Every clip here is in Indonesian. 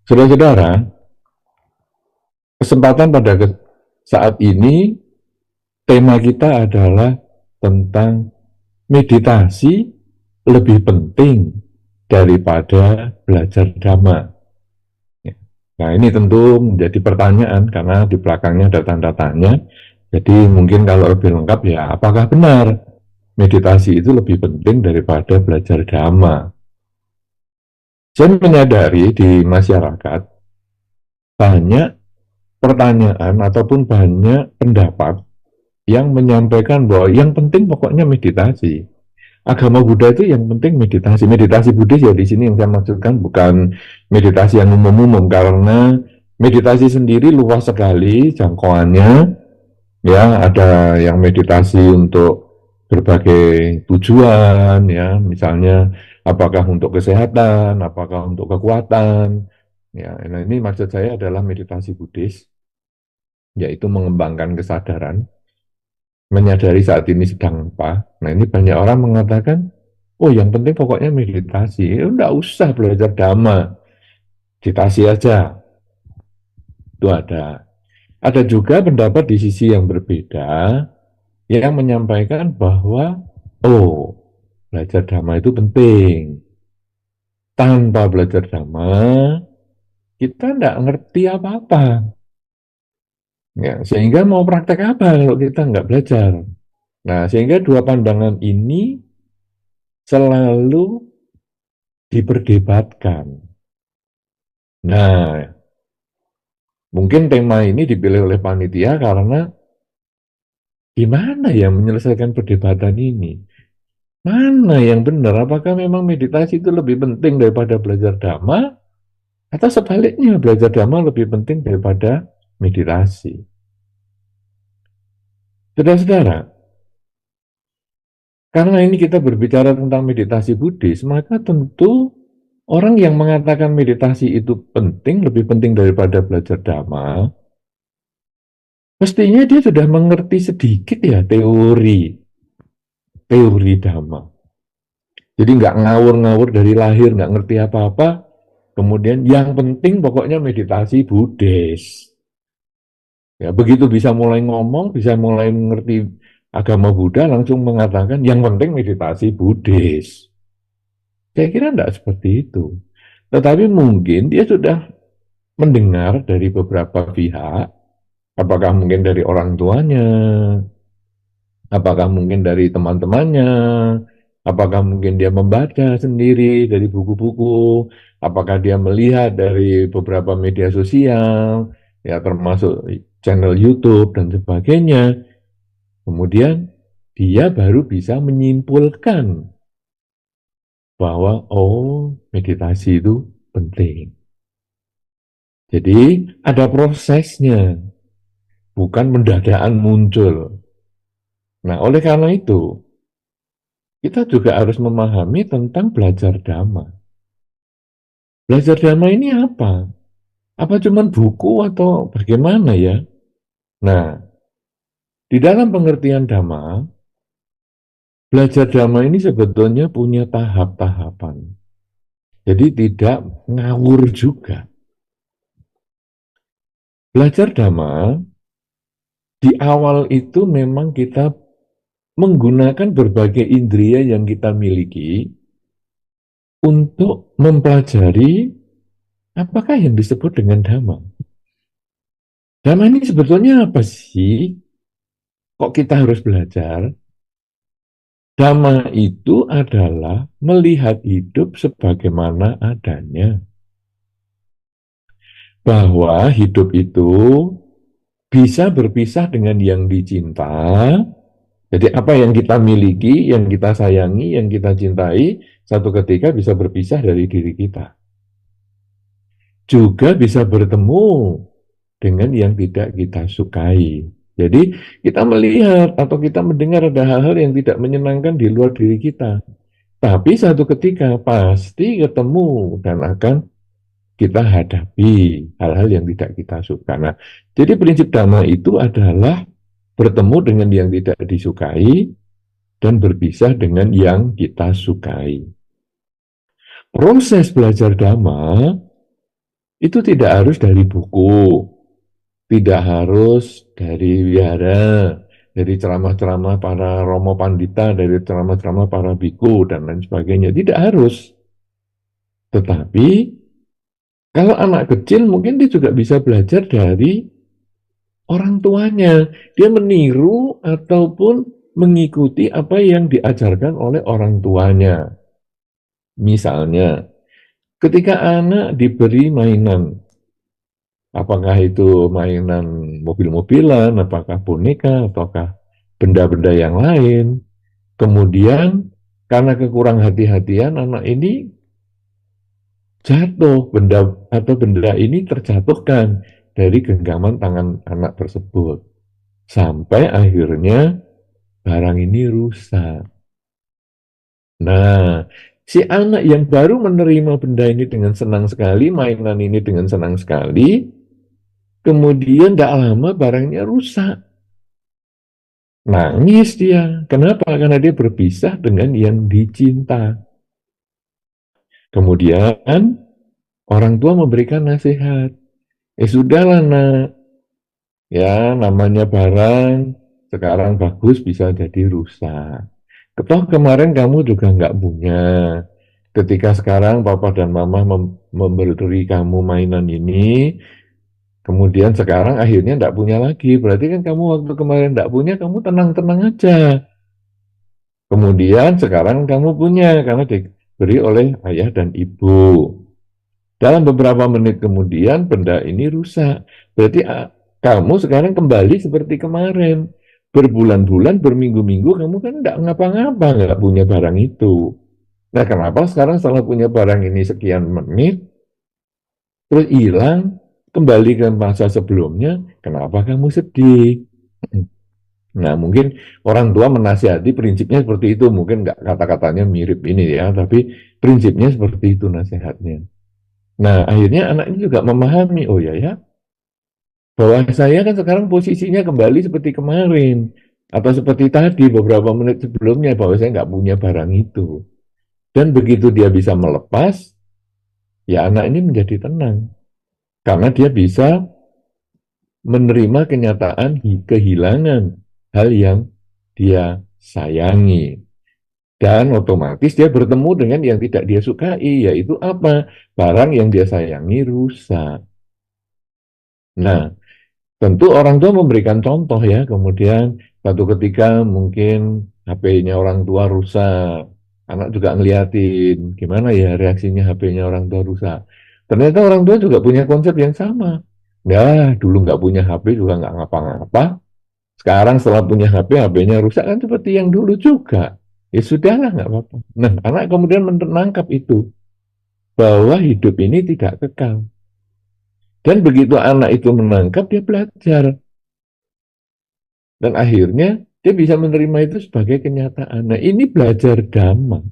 Saudara-saudara, kesempatan pada saat ini tema kita adalah tentang meditasi lebih penting daripada belajar dhamma. Nah, ini tentu menjadi pertanyaan karena di belakangnya ada tanda tanya. Jadi mungkin kalau lebih lengkap ya, apakah benar meditasi itu lebih penting daripada belajar dhamma? Saya menyadari di masyarakat banyak pertanyaan ataupun banyak pendapat yang menyampaikan bahwa yang penting pokoknya meditasi. Agama Buddha itu yang penting meditasi. Meditasi Buddhis ya di sini yang saya maksudkan bukan meditasi yang umum-umum, karena meditasi sendiri luas sekali jangkauannya. Ya, ada yang meditasi untuk berbagai tujuan, ya, misalnya apakah untuk kesehatan, apakah untuk kekuatan. Ya, nah ini maksud saya adalah meditasi Buddhis, yaitu mengembangkan kesadaran, menyadari saat ini sedang apa. Nah, ini banyak orang mengatakan, oh yang penting pokoknya meditasi, enggak usah belajar dhamma, meditasi aja. Itu ada. Ada juga pendapat di sisi yang berbeda, yang menyampaikan bahwa, oh, belajar dhamma itu penting. Tanpa belajar dhamma, kita enggak ngerti apa-apa. Ya, sehingga mau praktek apa kalau kita nggak belajar? Nah, sehingga dua pandangan ini selalu diperdebatkan. Nah, mungkin tema ini dipilih oleh panitia karena gimana ya menyelesaikan perdebatan ini? Mana yang benar? Apakah memang meditasi itu lebih penting daripada belajar dhamma? Atau sebaliknya, belajar dhamma lebih penting daripada meditasi? Saudara-saudara, karena ini kita berbicara tentang meditasi Buddhis, maka tentu orang yang mengatakan meditasi itu penting, lebih penting daripada belajar dhamma, mestinya dia sudah mengerti sedikit ya teori dhamma. Jadi nggak ngawur-ngawur dari lahir, nggak ngerti apa-apa, kemudian yang penting pokoknya meditasi Buddhis. Ya, begitu bisa mulai ngomong, bisa mulai mengerti agama Buddha, langsung mengatakan yang penting meditasi Buddhis. Saya kira tidak seperti itu. Tetapi mungkin dia sudah mendengar dari beberapa pihak, apakah mungkin dari orang tuanya, apakah mungkin dari teman-temannya, apakah mungkin dia membaca sendiri dari buku-buku, apakah dia melihat dari beberapa media sosial, ya termasuk channel YouTube dan sebagainya. Kemudian dia baru bisa menyimpulkan bahwa oh meditasi itu penting. Jadi ada prosesnya, bukan mendadakan muncul. Nah, oleh karena itu, kita juga harus memahami tentang belajar dhamma. Belajar dhamma ini apa? Apa cuma buku atau bagaimana ya? Nah, di dalam pengertian dhamma, belajar dhamma ini sebetulnya punya tahap-tahapan. Jadi tidak ngawur juga. Belajar dhamma, di awal itu memang kita menggunakan berbagai indera yang kita miliki untuk mempelajari apakah yang disebut dengan dhamma. Dhamma ini sebetulnya apa sih? Kok kita harus belajar? Dhamma itu adalah melihat hidup sebagaimana adanya. Bahwa hidup itu bisa berpisah dengan yang dicinta. Jadi apa yang kita miliki, yang kita sayangi, yang kita cintai, satu ketika bisa berpisah dari diri kita. Juga bisa bertemu dengan yang tidak kita sukai. Jadi kita melihat atau kita mendengar ada hal-hal yang tidak menyenangkan di luar diri kita. Tapi satu ketika pasti ketemu dan akan kita hadapi hal-hal yang tidak kita suka. Nah, jadi prinsip dhamma itu adalah bertemu dengan yang tidak disukai dan berpisah dengan yang kita sukai. Proses belajar dhamma Itu tidak harus dari buku, tidak harus dari wihara, dari ceramah-ceramah para Romo Pandita, dari ceramah-ceramah para biku, dan lain sebagainya. Tidak harus. Tetapi, kalau anak kecil mungkin dia juga bisa belajar dari orang tuanya. Dia meniru ataupun mengikuti apa yang diajarkan oleh orang tuanya. Misalnya, ketika anak diberi mainan, apakah itu mainan mobil-mobilan, apakah boneka, ataukah benda-benda yang lain. Kemudian karena kekurang hati-hatian anak ini jatuh, benda ini terjatuhkan dari genggaman tangan anak tersebut. Sampai akhirnya barang ini rusak. Nah, si anak yang baru menerima benda ini dengan senang sekali, mainan ini dengan senang sekali, kemudian tidak lama barangnya rusak. Nangis dia. Kenapa? Karena dia berpisah dengan yang dicinta. Kemudian orang tua memberikan nasihat. Sudahlah nak, ya namanya barang sekarang bagus bisa jadi rusak. Toh kemarin kamu juga nggak punya. Ketika sekarang papa dan mama memberi kamu mainan ini, kemudian sekarang akhirnya nggak punya lagi. Berarti kan kamu waktu kemarin nggak punya, kamu tenang-tenang aja. Kemudian sekarang kamu punya karena diberi oleh ayah dan ibu. Dalam beberapa menit kemudian benda ini rusak. Berarti kamu sekarang kembali seperti kemarin. Berbulan-bulan, berminggu-minggu kamu kan nggak ngapa-ngapa, nggak punya barang itu. Nah kenapa sekarang setelah punya barang ini sekian menit, terus hilang, kembali ke masa sebelumnya, kenapa kamu sedih? Nah, mungkin orang tua menasihati prinsipnya seperti itu. Mungkin nggak kata-katanya mirip ini ya, tapi prinsipnya seperti itu nasihatnya. Nah, akhirnya anak ini juga memahami, oh ya ya, bahwa saya kan sekarang posisinya kembali seperti kemarin. Atau seperti tadi beberapa menit sebelumnya, bahwa saya nggak punya barang itu. Dan begitu dia bisa melepas, ya anak ini menjadi tenang. Karena dia bisa menerima kenyataan kehilangan hal yang dia sayangi. Dan otomatis dia bertemu dengan yang tidak dia sukai, yaitu apa? Barang yang dia sayangi rusak. Nah, tentu orang tua memberikan contoh ya, kemudian satu ketika mungkin HP-nya orang tua rusak, anak juga ngeliatin, gimana ya reaksinya HP-nya orang tua rusak. Ternyata orang tua juga punya konsep yang sama. Ya, dulu nggak punya HP juga nggak ngapa-ngapa, sekarang setelah punya HP, HP-nya rusak kan seperti yang dulu juga. Ya sudahlah, nggak apa-apa. Nah, anak kemudian menangkap itu, bahwa hidup ini tidak kekal. Dan begitu anak itu menangkap, dia belajar. Dan akhirnya, dia bisa menerima itu sebagai kenyataan. Nah, ini belajar dhamma.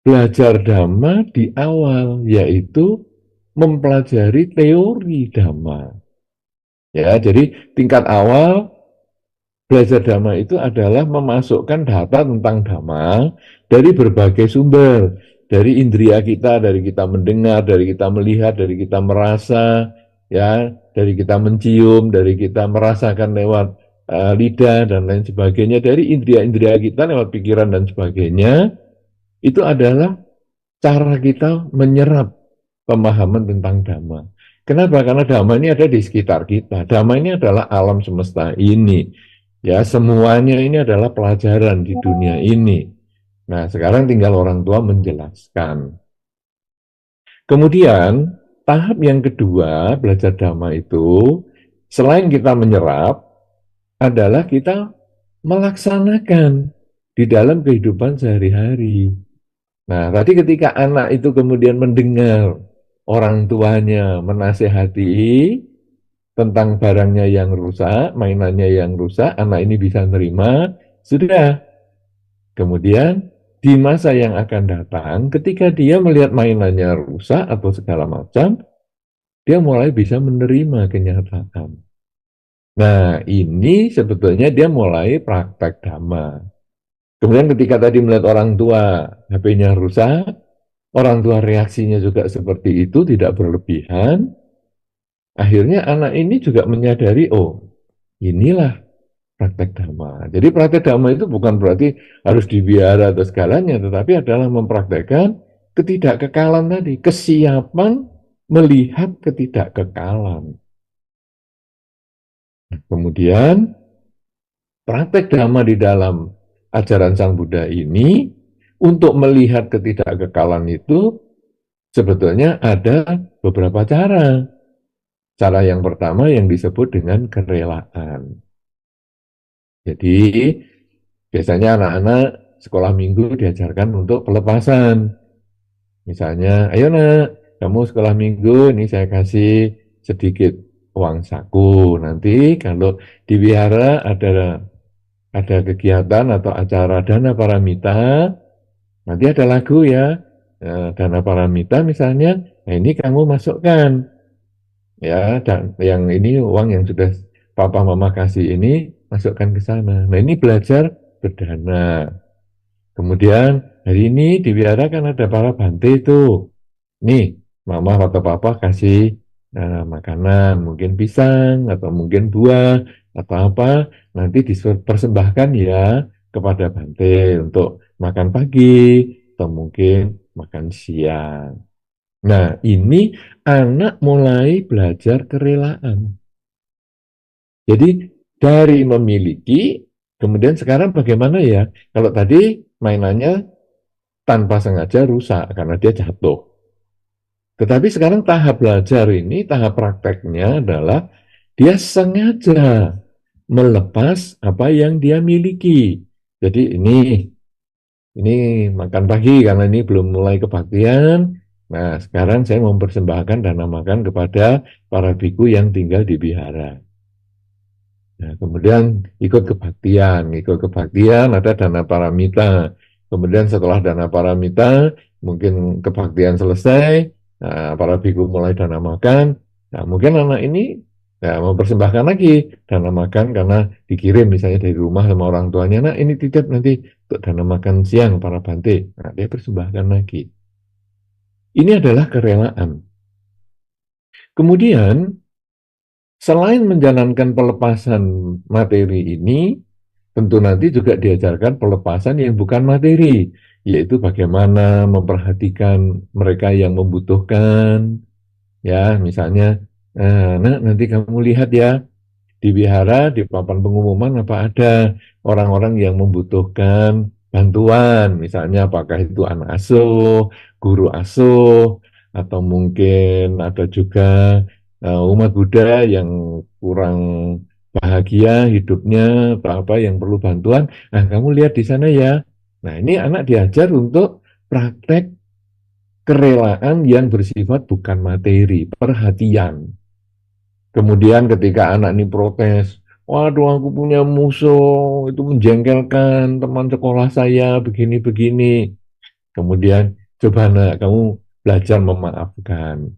Belajar dhamma di awal, yaitu mempelajari teori dhamma. Ya, jadi tingkat awal belajar dhamma itu adalah memasukkan data tentang dhamma dari berbagai sumber, dari indria kita, dari kita mendengar, dari kita melihat, dari kita merasa, ya, dari kita mencium, dari kita merasakan lewat lidah dan lain sebagainya, dari indria-indria kita lewat pikiran dan sebagainya. Itu adalah cara kita menyerap pemahaman tentang dhamma. Kenapa? Karena dhamma ini ada di sekitar kita. Dhamma ini adalah alam semesta ini. Ya, semuanya ini adalah pelajaran di dunia ini. Nah, sekarang tinggal orang tua menjelaskan. Kemudian, tahap yang kedua belajar dhamma itu, selain kita menyerap, adalah kita melaksanakan di dalam kehidupan sehari-hari. Nah, tadi ketika anak itu kemudian mendengar orang tuanya menasehati tentang barangnya yang rusak, mainannya yang rusak, anak ini bisa menerima, sudah. Kemudian di masa yang akan datang, ketika dia melihat mainannya rusak atau segala macam, dia mulai bisa menerima kenyataan. Nah, ini sebetulnya dia mulai praktek dhamma. Kemudian ketika tadi melihat orang tua HP-nya rusak, orang tua reaksinya juga seperti itu, tidak berlebihan, akhirnya anak ini juga menyadari, oh inilah praktek dhamma. Jadi praktek dhamma itu bukan berarti harus dibiara atau segalanya, tetapi adalah mempraktekkan ketidakkekalan tadi, kesiapan melihat ketidakkekalan. Kemudian praktek dhamma di dalam ajaran Sang Buddha ini untuk melihat ketidakkekalan itu sebetulnya ada beberapa cara. Cara yang pertama yang disebut dengan kerelaan. Jadi biasanya anak-anak sekolah minggu diajarkan untuk pelepasan. Misalnya, ayo nak, kamu sekolah minggu, ini saya kasih sedikit uang saku. Nanti kalau di wihara ada kegiatan atau acara dana paramita, nanti ada lagu ya, dana paramita misalnya, nah ini kamu masukkan ya, dan yang ini uang yang sudah papa mama kasih ini masukkan ke sana. Nah ini belajar berdana. Kemudian hari ini di wihara kan ada para bante itu. Nih, mama atau papa kasih makanan, mungkin pisang atau mungkin buah atau apa, nanti dipersembahkan ya kepada bante untuk makan pagi atau mungkin makan siang. Nah, ini anak mulai belajar kerelaan. Jadi dari memiliki, kemudian sekarang bagaimana ya? Kalau tadi mainannya tanpa sengaja rusak karena dia jatuh. Tetapi sekarang tahap belajar ini, tahap prakteknya adalah dia sengaja melepas apa yang dia miliki. Jadi ini makan pagi karena ini belum mulai kebaktian. Nah, sekarang saya mempersembahkan dana makan kepada para biku yang tinggal di bihara. Nah, kemudian ikut kebaktian ada dana paramita. Kemudian setelah dana paramita, mungkin kebaktian selesai, nah, para biku mulai dana makan. Nah, mungkin anak ini ya, mempersembahkan lagi dana makan karena dikirim misalnya dari rumah sama orang tuanya. Nah, ini titip nanti untuk dana makan siang para bante. Nah, dia persembahkan lagi. Ini adalah kerelaan. Kemudian, selain menjalankan pelepasan materi ini, tentu nanti juga diajarkan pelepasan yang bukan materi, yaitu bagaimana memperhatikan mereka yang membutuhkan, ya misalnya, nah nanti kamu lihat ya, di wihara, di papan pengumuman apa ada orang-orang yang membutuhkan bantuan, misalnya apakah itu anak asuh, guru asuh, atau mungkin ada juga umat Buddha yang kurang bahagia hidupnya atau apa yang perlu bantuan. Nah, kamu lihat di sana ya. Nah, ini anak diajar untuk praktek kerelaan yang bersifat bukan materi, perhatian. Kemudian ketika anak ini protes, waduh aku punya musuh, itu menjengkelkan teman sekolah saya, begini-begini. Kemudian coba nak, kamu belajar memaafkan.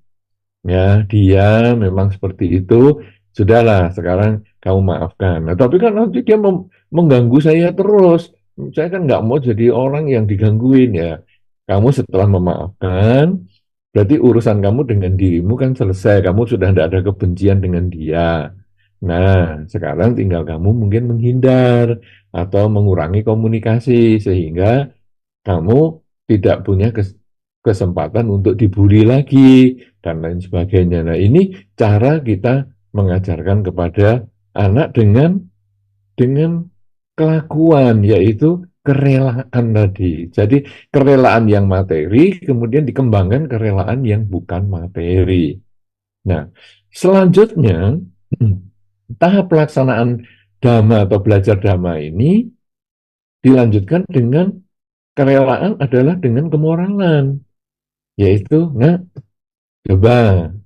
Ya, dia memang seperti itu, sudahlah sekarang kamu maafkan. Nah, tapi kan nanti dia mengganggu saya terus. Saya kan nggak mau jadi orang yang digangguin ya. Kamu setelah memaafkan, berarti urusan kamu dengan dirimu kan selesai. Kamu sudah tidak ada kebencian dengan dia. Nah, sekarang tinggal kamu mungkin menghindar atau mengurangi komunikasi sehingga kamu tidak punya kesempatan untuk dibully lagi dan lain sebagainya. Nah, ini cara kita mengajarkan kepada anak dengan kelakuan, yaitu kerelaan tadi. Jadi kerelaan yang materi kemudian dikembangkan kerelaan yang bukan materi. Nah, selanjutnya tahap pelaksanaan dhamma atau belajar dhamma ini dilanjutkan dengan kerelaan adalah dengan kemoralan, yaitu coba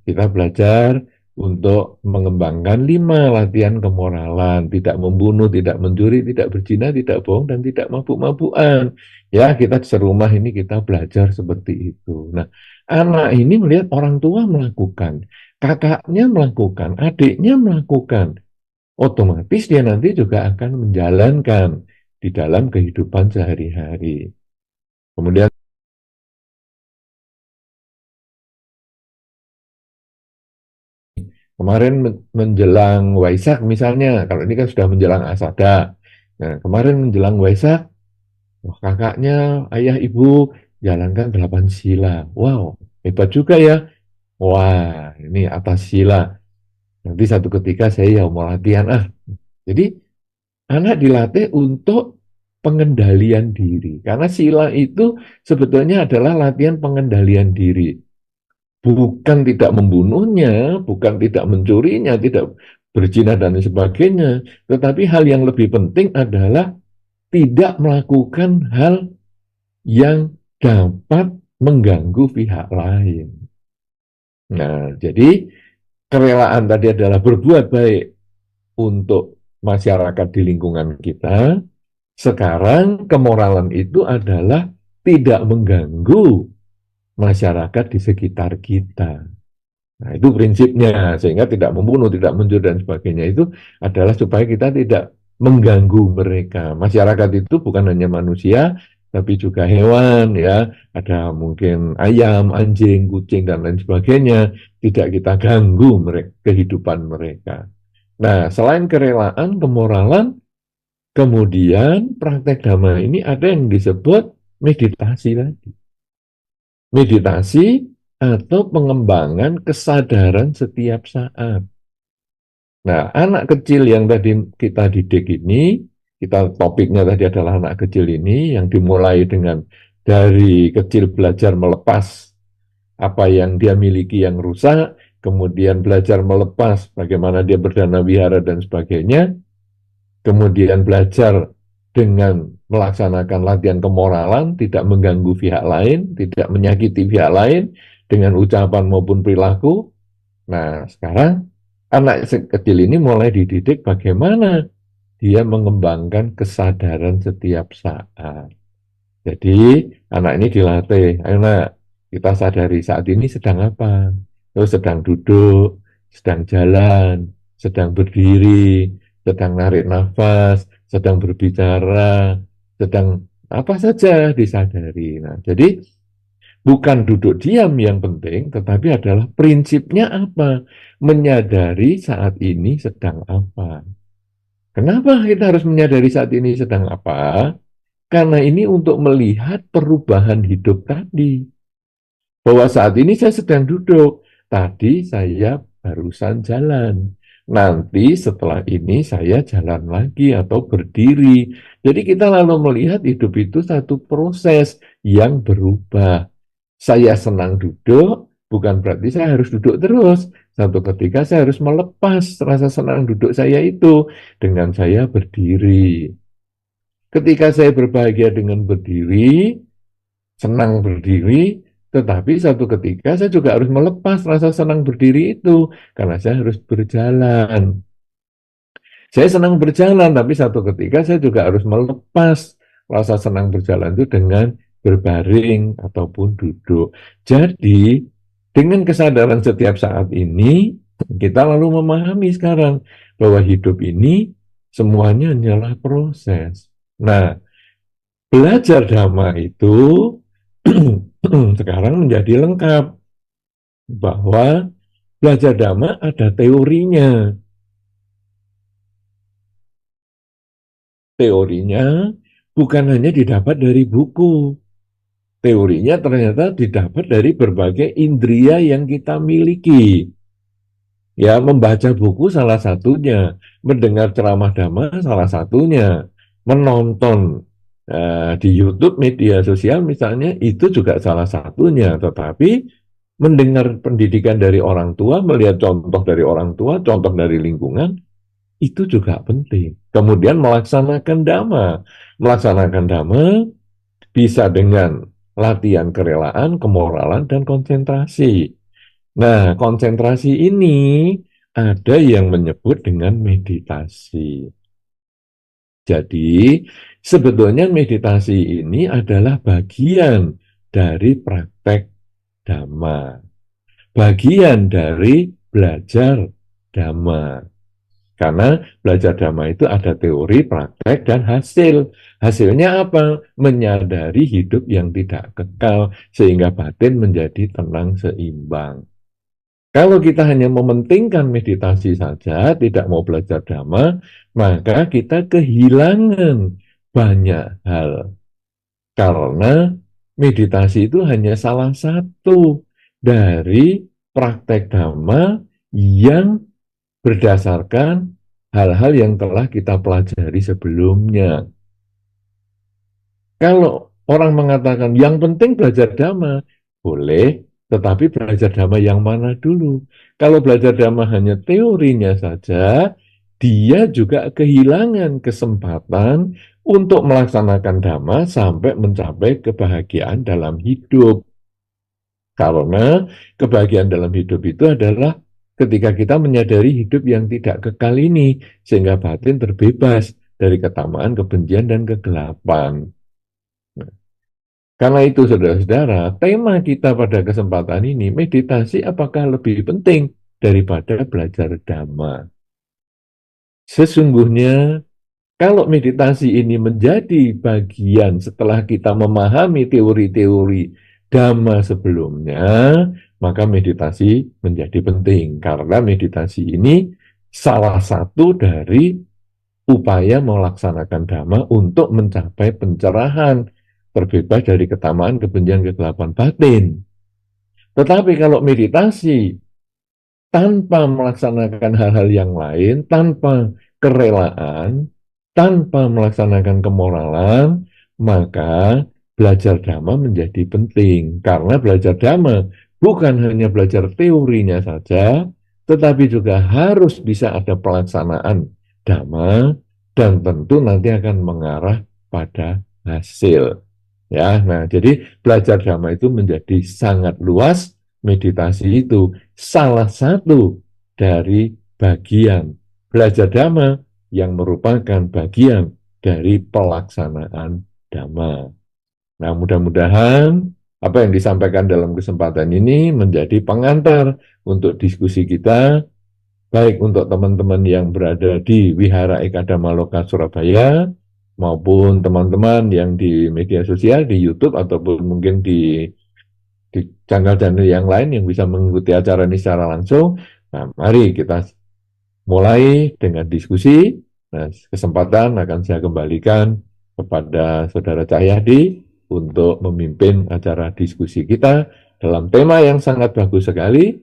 kita belajar untuk mengembangkan 5 latihan kemoralan, tidak membunuh, tidak mencuri, tidak berzina, tidak bohong, dan tidak mabuk-mabukan. Ya, kita serumah ini kita belajar seperti itu. Nah, anak ini melihat orang tua melakukan, kakaknya melakukan, adiknya melakukan, otomatis dia nanti juga akan menjalankan di dalam kehidupan sehari-hari. Kemudian Kemarin menjelang Waisak misalnya, kalau ini kan sudah menjelang Asada. Nah, kemarin menjelang Waisak, wah, kakaknya, ayah, ibu jalankan 8 sila. Wow, hebat juga ya. Wah, ini atas sila. Nanti satu ketika saya ya mau latihan. Jadi anak dilatih untuk pengendalian diri. Karena sila itu sebetulnya adalah latihan pengendalian diri. Bukan tidak membunuhnya, bukan tidak mencurinya, tidak berzina dan sebagainya. Tetapi hal yang lebih penting adalah tidak melakukan hal yang dapat mengganggu pihak lain. Nah, jadi kerelaan tadi adalah berbuat baik untuk masyarakat di lingkungan kita. Sekarang kemoralan itu adalah tidak mengganggu masyarakat di sekitar kita. Nah, itu prinsipnya, sehingga tidak membunuh, tidak mencuri dan sebagainya itu adalah supaya kita tidak mengganggu mereka. Masyarakat itu bukan hanya manusia, tapi juga hewan, ya. Ada mungkin ayam, anjing, kucing, dan lain sebagainya. Tidak kita ganggu mereka, kehidupan mereka. Nah, selain kerelaan, kemoralan, kemudian praktek dhamma ini ada yang disebut meditasi lagi. Meditasi atau pengembangan kesadaran setiap saat. Nah, anak kecil yang tadi kita didik ini, kita topiknya tadi adalah anak kecil ini yang dimulai dengan dari kecil belajar melepas apa yang dia miliki yang rusak, kemudian belajar melepas bagaimana dia berdana wihara dan sebagainya, kemudian belajar dengan melaksanakan latihan kemoralan, tidak mengganggu pihak lain, tidak menyakiti pihak lain dengan ucapan maupun perilaku. Nah, sekarang anak kecil ini mulai dididik bagaimana dia mengembangkan kesadaran setiap saat. Jadi, anak ini dilatih, ayo nak, kita sadari saat ini sedang apa? Oh, sedang duduk, sedang jalan, sedang berdiri, sedang narik nafas, sedang berbicara, sedang apa saja disadari. Nah, jadi bukan duduk diam yang penting, tetapi adalah prinsipnya apa? Menyadari saat ini sedang apa. Kenapa kita harus menyadari saat ini sedang apa? Karena ini untuk melihat perubahan hidup tadi. Bahwa saat ini saya sedang duduk, tadi saya barusan jalan. Nanti setelah ini saya jalan lagi atau berdiri. Jadi kita lalu melihat hidup itu satu proses yang berubah. Saya senang duduk, bukan berarti saya harus duduk terus. Satu ketika saya harus melepas rasa senang duduk saya itu dengan saya berdiri. Ketika saya berbahagia dengan berdiri, senang berdiri, tetapi satu ketika saya juga harus melepas rasa senang berdiri itu karena saya harus berjalan. Saya senang berjalan, tapi satu ketika saya juga harus melepas rasa senang berjalan itu dengan berbaring ataupun duduk. Jadi, dengan kesadaran setiap saat ini, kita lalu memahami sekarang bahwa hidup ini semuanya hanyalah proses. Nah, belajar dhamma itu sekarang menjadi lengkap bahwa belajar dhamma ada teorinya. Teorinya bukan hanya didapat dari buku. Teorinya ternyata didapat dari berbagai indria yang kita miliki. Ya, membaca buku salah satunya, mendengar ceramah dhamma salah satunya, menonton di YouTube media sosial misalnya itu juga salah satunya. Tetapi mendengar pendidikan dari orang tua, melihat contoh dari orang tua, contoh dari lingkungan, itu juga penting. Kemudian melaksanakan dhamma. Melaksanakan dhamma bisa dengan latihan kerelaan, kemoralan, dan konsentrasi. Nah, konsentrasi ini ada yang menyebut dengan meditasi. Jadi, sebetulnya meditasi ini adalah bagian dari praktek dhamma. Bagian dari belajar dhamma. Karena belajar dhamma itu ada teori, praktek, dan hasil. Hasilnya apa? Menyadari hidup yang tidak kekal, sehingga batin menjadi tenang seimbang. Kalau kita hanya mementingkan meditasi saja, tidak mau belajar dhamma, maka kita kehilangan banyak hal. Karena meditasi itu hanya salah satu dari praktek dhamma yang berdasarkan hal-hal yang telah kita pelajari sebelumnya. Kalau orang mengatakan yang penting belajar dhamma, boleh, tetapi belajar dhamma yang mana dulu? Kalau belajar dhamma hanya teorinya saja, dia juga kehilangan kesempatan untuk melaksanakan dhamma sampai mencapai kebahagiaan dalam hidup. Karena kebahagiaan dalam hidup itu adalah ketika kita menyadari hidup yang tidak kekal ini, sehingga batin terbebas dari ketamaan, kebencian, dan kegelapan. Karena itu, saudara-saudara, tema kita pada kesempatan ini, meditasi apakah lebih penting daripada belajar dhamma? Sesungguhnya, kalau meditasi ini menjadi bagian setelah kita memahami teori-teori dhamma sebelumnya, maka meditasi menjadi penting. Karena meditasi ini salah satu dari upaya melaksanakan dhamma untuk mencapai pencerahan, terbebas dari ketamaan, kebencian, kegelapan batin. Tetapi kalau meditasi tanpa melaksanakan hal-hal yang lain, tanpa kerelaan, tanpa melaksanakan kemoralan, maka belajar dhamma menjadi penting. Karena belajar dhamma bukan hanya belajar teorinya saja, tetapi juga harus bisa ada pelaksanaan dhamma, dan tentu nanti akan mengarah pada hasil. Ya, nah jadi belajar dhamma itu menjadi sangat luas. Meditasi itu salah satu dari bagian belajar dhamma yang merupakan bagian dari pelaksanaan dhamma. Nah, mudah-mudahan apa yang disampaikan dalam kesempatan ini menjadi pengantar untuk diskusi kita, baik untuk teman-teman yang berada di Wihara Ekadama Loka Surabaya, maupun teman-teman yang di media sosial, di YouTube, ataupun mungkin di channel-channel yang lain yang bisa mengikuti acara ini secara langsung. Nah, mari kita mulai dengan diskusi. Nah, kesempatan akan saya kembalikan kepada Saudara Cahyadi untuk memimpin acara diskusi kita dalam tema yang sangat bagus sekali,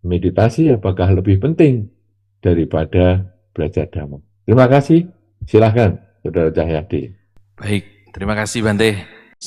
meditasi apakah lebih penting daripada belajar dhamma. Terima kasih. Silahkan, Saudara Cahyadi. Baik, terima kasih Bante.